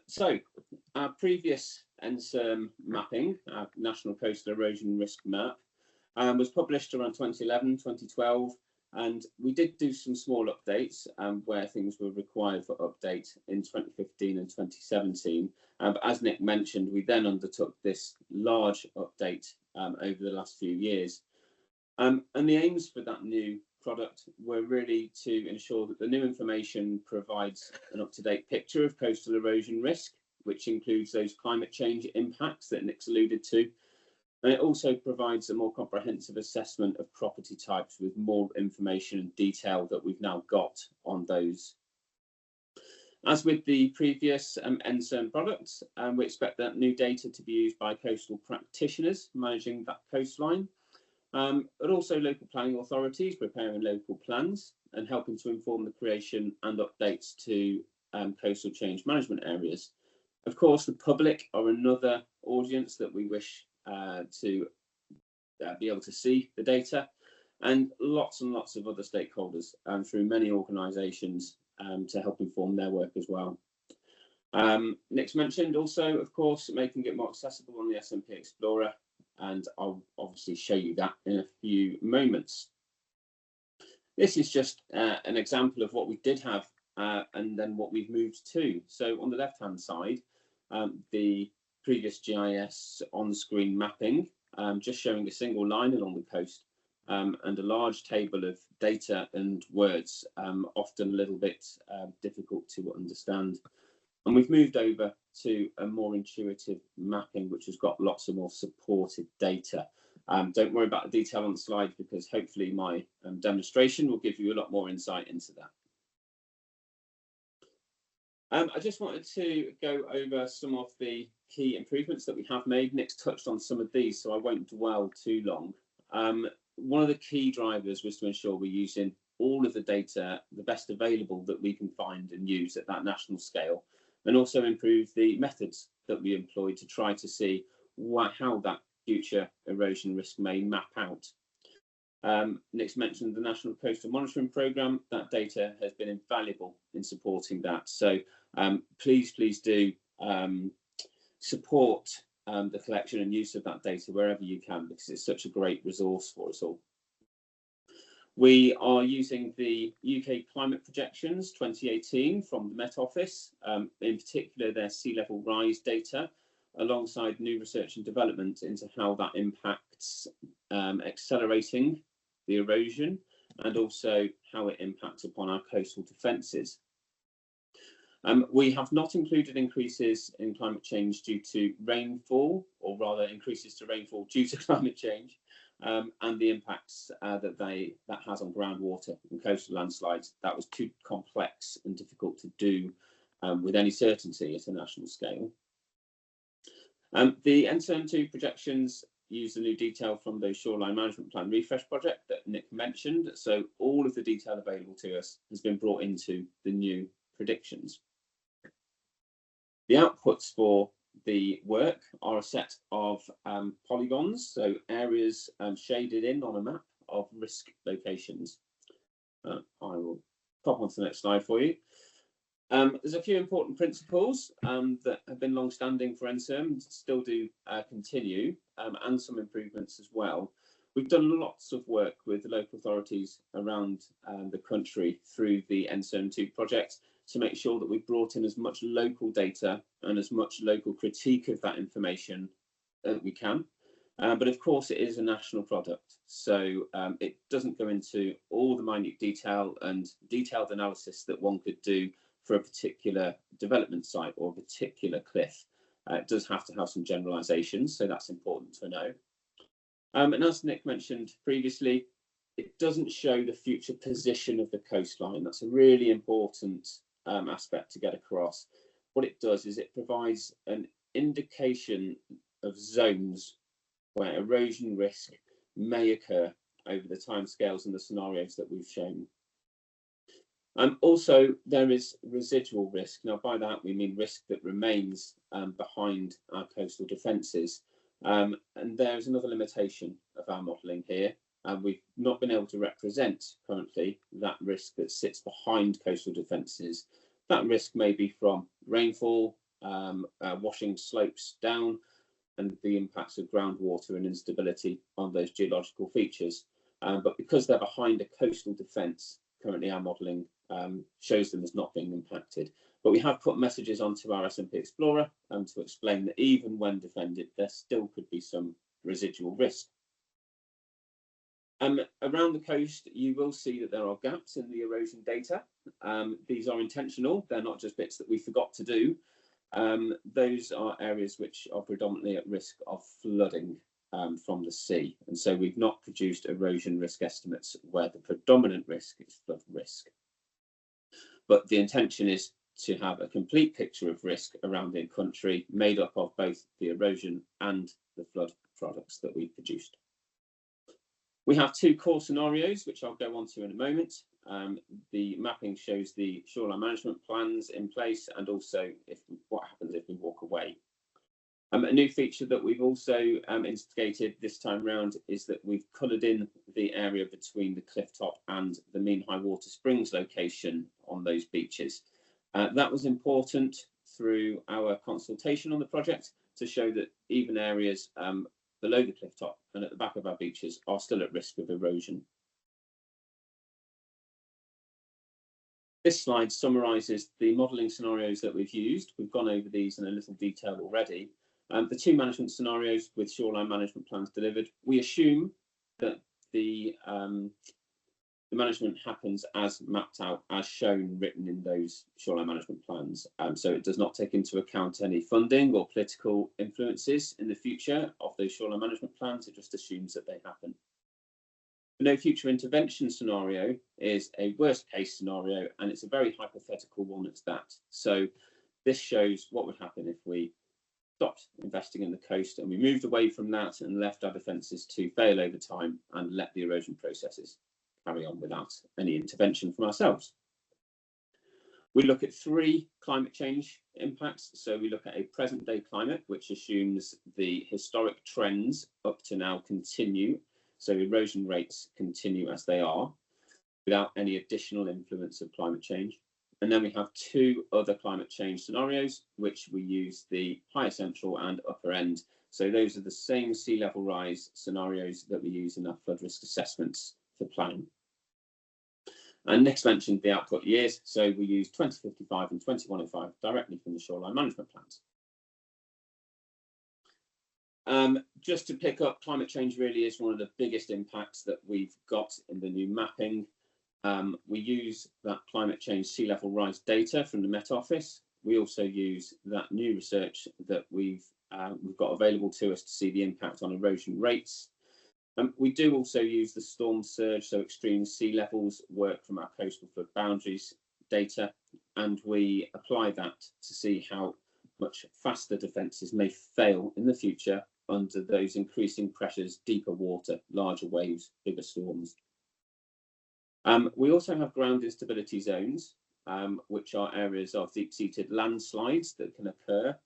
So our previous NSERM mapping, our National Coastal Erosion Risk Map, was published around 2011, 2012, and we did do some small updates where things were required for update in 2015 and 2017. But as Nick mentioned, we then undertook this large update over the last few years. And the aims for that new product were really to ensure that the new information provides an up-to-date picture of coastal erosion risk, which includes those climate change impacts that Nick's alluded to. And it also provides a more comprehensive assessment of property types with more information and detail that we've now got on those. As with the previous NSERM products, we expect that new data to be used by coastal practitioners managing that coastline, but also local planning authorities preparing local plans and helping to inform the creation and updates to coastal change management areas. Of course, the public are another audience that we wish to be able to see the data, and lots of other stakeholders through many organisations to help inform their work as well. Nick's mentioned also, of course, making it more accessible on the SMP Explorer, and I'll obviously show you that in a few moments. This is just an example of what we did have and then what we've moved to. So on the left-hand side, the previous GIS on-screen mapping, just showing a single line along the coast and a large table of data and words, often a little bit difficult to understand. And we've moved over to a more intuitive mapping, which has got lots of more supported data. Don't worry about the detail on the slide, because hopefully my demonstration will give you a lot more insight into that. I just wanted to go over some of the key improvements that we have made. Nick's touched on some of these, so I won't dwell too long. One of the key drivers was to ensure we're using all of the data, the best available that we can find and use at that national scale, and also improve the methods that we employ to try to see how that future erosion risk may map out. Nick's mentioned the National Coastal Monitoring Programme. That data has been invaluable in supporting that. So please do support the collection and use of that data wherever you can, because it's such a great resource for us all. We are using the UK Climate Projections 2018 from the Met Office, in particular their sea level rise data, alongside new research and development into how that impacts accelerating the erosion, and also how it impacts upon our coastal defences. We have not included increases in climate change due to rainfall, or rather increases to rainfall due to climate change, and the impacts that has on groundwater and coastal landslides. That was too complex and difficult to do with any certainty at a national scale. The NSERM2 projections use the new detail from the Shoreline Management Plan Refresh project that Nick mentioned. So all of the detail available to us has been brought into the new predictions. The outputs for the work are a set of polygons, so areas shaded in on a map of risk locations. I will pop onto the next slide for you. There's a few important principles that have been long-standing for NSERM, still do continue, and some improvements as well. We've done lots of work with local authorities around the country through the NSERM2 project to make sure that we've brought in as much local data and as much local critique of that information as we can. But of course, it is a national product, so it doesn't go into all the minute detail and detailed analysis that one could do for a particular development site or a particular cliff. It does have to have some generalisations, so that's important to know. And as Nick mentioned previously, it doesn't show the future position of the coastline. That's a really important aspect to get across. What it does is it provides an indication of zones where erosion risk may occur over the timescales and the scenarios that we've shown. Also, there is residual risk. Now, by that, we mean risk that remains behind our coastal defences. And there's another limitation of our modelling here. We've not been able to represent currently that risk that sits behind coastal defences That risk may be from rainfall, washing slopes down, and the impacts of groundwater and instability on those geological features. But because they're behind a coastal defence, currently our modelling shows them as not being impacted. But we have put messages onto our SMP Explorer to explain that even when defended, there still could be some residual risk. Around the coast, you will see that there are gaps in the erosion data. These are intentional. They're not just bits that we forgot to do. Those are areas which are predominantly at risk of flooding from the sea. And so we've not produced erosion risk estimates where the predominant risk is flood risk. But the intention is to have a complete picture of risk around the country made up of both the erosion and the flood products that we've produced. We have two core scenarios, which I'll go on to in a moment. The mapping shows the shoreline management plans in place and also what happens if we walk away. A new feature that we've also instigated this time round is that we've coloured in the area between the cliff top and the mean high water springs location on those beaches. That was important through our consultation on the project to show that even areas below the cliff top and at the back of our beaches are still at risk of erosion. This slide summarises the modelling scenarios that we've used. We've gone over these in a little detail already. The two management scenarios with shoreline management plans delivered, we assume that the management happens as mapped out, as shown, written in those shoreline management plans. So it does not take into account any funding or political influences in the future of those shoreline management plans. It just assumes that they happen. The no future intervention scenario is a worst case scenario, and it's a very hypothetical one at that. So this shows what would happen if we stopped investing in the coast and we moved away from that and left our defences to fail over time and let the erosion processes carry on without any intervention from ourselves. We look at three climate change impacts. So we look at a present day climate, which assumes the historic trends up to now continue. So erosion rates continue as they are without any additional influence of climate change. And then we have two other climate change scenarios, which we use the higher central and upper end. So those are the same sea level rise scenarios that we use in our flood risk assessments for planning. And Nick's mentioned the output years. So we use 2055 and 2105 directly from the shoreline management plans. Just to pick up, climate change really is one of the biggest impacts that we've got in the new mapping. We use that climate change sea level rise data from the Met Office. We also use that new research that we've got available to us to see the impact on erosion rates. We do also use the storm surge, so extreme sea levels, work from our coastal flood boundaries data, and we apply that to see how much faster defences may fail in the future under those increasing pressures, deeper water, larger waves, bigger storms. We also have ground instability zones, which are areas of deep-seated landslides that can occur.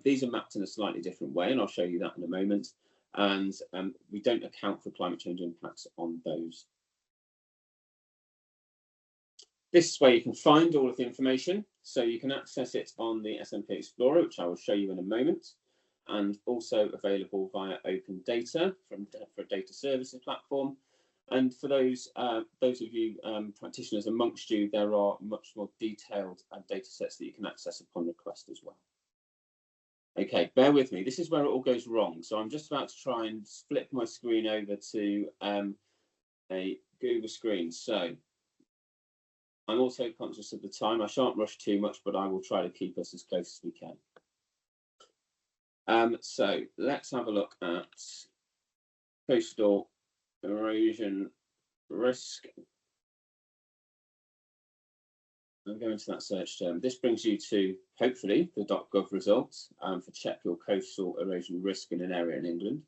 These are mapped in a slightly different way, and I'll show you that in a moment. And we don't account for climate change impacts on those. This is where you can find all of the information. So you can access it on the SMP Explorer, which I will show you in a moment, and also available via open data for a data services platform. And for those of you practitioners amongst you, there are much more detailed data sets that you can access upon request as well. Okay, bear with me. This is where it all goes wrong. So I'm just about to try and flip my screen over to a Google screen. So I'm also conscious of the time. I shan't rush too much, but I will try to keep us as close as we can. So let's have a look at coastal erosion risk. I'm going to that search term. This brings you to, hopefully, the .gov results for check your coastal erosion risk in an area in England.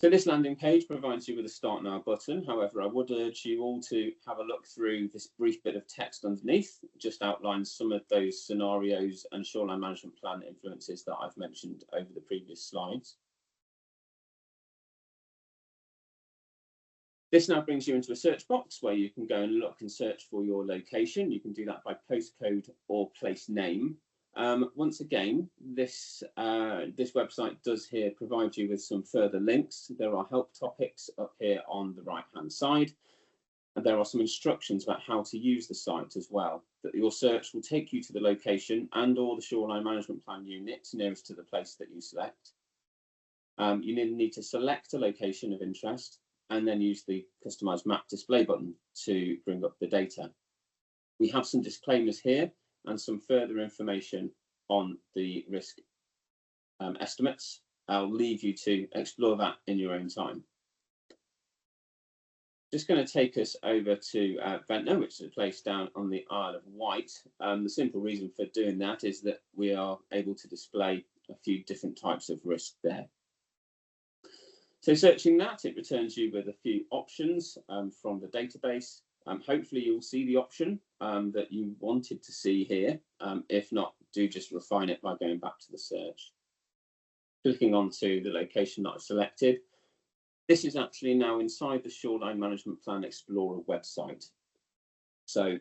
So this landing page provides you with a Start Now button. However, I would urge you all to have a look through this brief bit of text underneath. It just outlines some of those scenarios and shoreline management plan influences that I've mentioned over the previous slides. This now brings you into a search box where you can go and look and search for your location. You can do that by postcode or place name. Once again, this website does here provide you with some further links. There are help topics up here on the right-hand side. And there are some instructions about how to use the site as well. That your search will take you to the location and or the shoreline management plan unit nearest to the place that you select. You need to select a location of interest and then use the customize map display button to bring up the data. We have some disclaimers here and some further information on the risk estimates. I'll leave you to explore that in your own time. Just going to take us over to Ventnor, which is a place down on the Isle of Wight. The simple reason for doing that is that we are able to display a few different types of risk there. So searching that, it returns you with a few options from the database. Hopefully you'll see the option that you wanted to see here. If not, do just refine it by going back to the search. Clicking onto the location that I've selected. This is actually now inside the Shoreline Management Plan Explorer website. So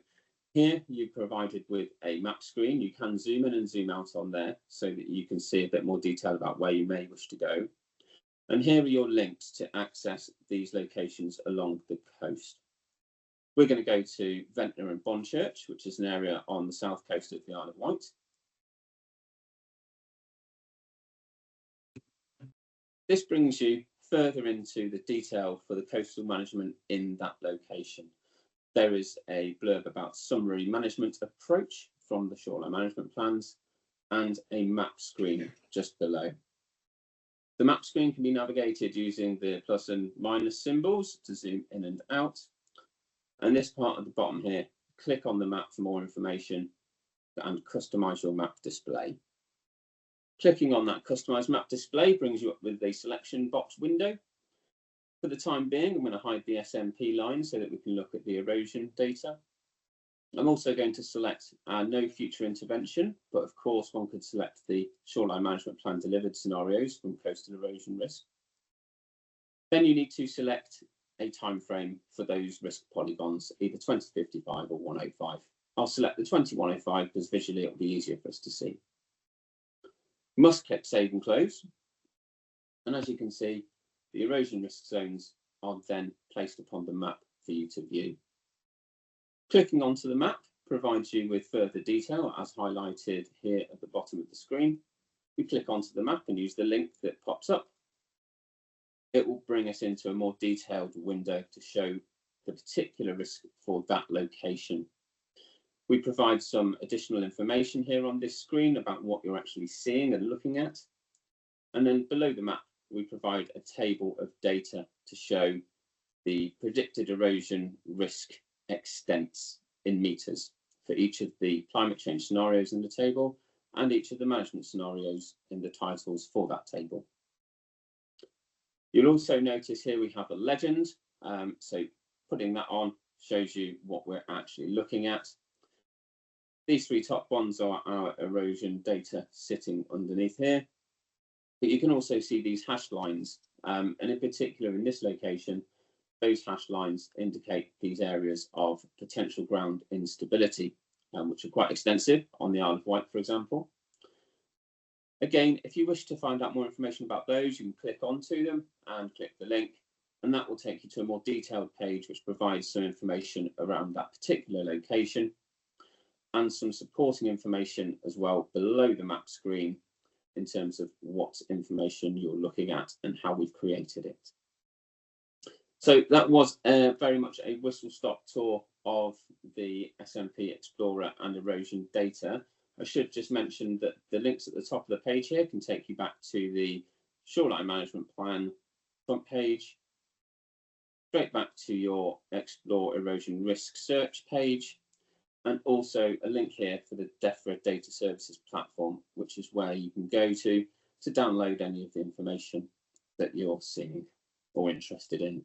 here you're provided with a map screen. You can zoom in and zoom out on there so that you can see a bit more detail about where you may wish to go. And here are your links to access these locations along the coast. We're going to go to Ventnor and Bonchurch, which is an area on the south coast of the Isle of Wight. This brings you further into the detail for the coastal management in that location. There is a blurb about summary management approach from the shoreline management plans and a map screen just below. The map screen can be navigated using the plus and minus symbols to zoom in and out. And this part at the bottom here, click on the map for more information and customize your map display. Clicking on that customized map display brings you up with a selection box window. For the time being, I'm going to hide the SMP line so that we can look at the erosion data. I'm also going to select no future intervention, but of course one could select the shoreline management plan delivered scenarios from coastal erosion risk. Then you need to select a time frame for those risk polygons, either 2055 or 105. I'll select the 2105 because visually it will be easier for us to see. Must click Save and Close. And as you can see, the erosion risk zones are then placed upon the map for you to view. Clicking onto the map provides you with further detail as highlighted here at the bottom of the screen. We click onto the map and use the link that pops up. It will bring us into a more detailed window to show the particular risk for that location. We provide some additional information here on this screen about what you're actually seeing and looking at. And then below the map, we provide a table of data to show the predicted erosion risk extents in meters for each of the climate change scenarios in the table and each of the management scenarios in the titles for that table. You'll also notice here we have a legend. So putting that on shows you what we're actually looking at. These three top ones are our erosion data sitting underneath here. But you can also see these hash lines. And in particular, in this location, those hash lines indicate these areas of potential ground instability, which are quite extensive on the Isle of Wight, for example. Again, if you wish to find out more information about those, you can click onto them and click the link, and that will take you to a more detailed page which provides some information around that particular location and some supporting information as well below the map screen in terms of what information you're looking at and how we've created it. So that was very much a whistle-stop tour of the SMP Explorer and erosion data. I should just mention that the links at the top of the page here can take you back to the Shoreline Management Plan front page, straight back to your Explore Erosion Risk search page, and also a link here for the DEFRA Data Services platform, which is where you can go to download any of the information that you're seeing or interested in.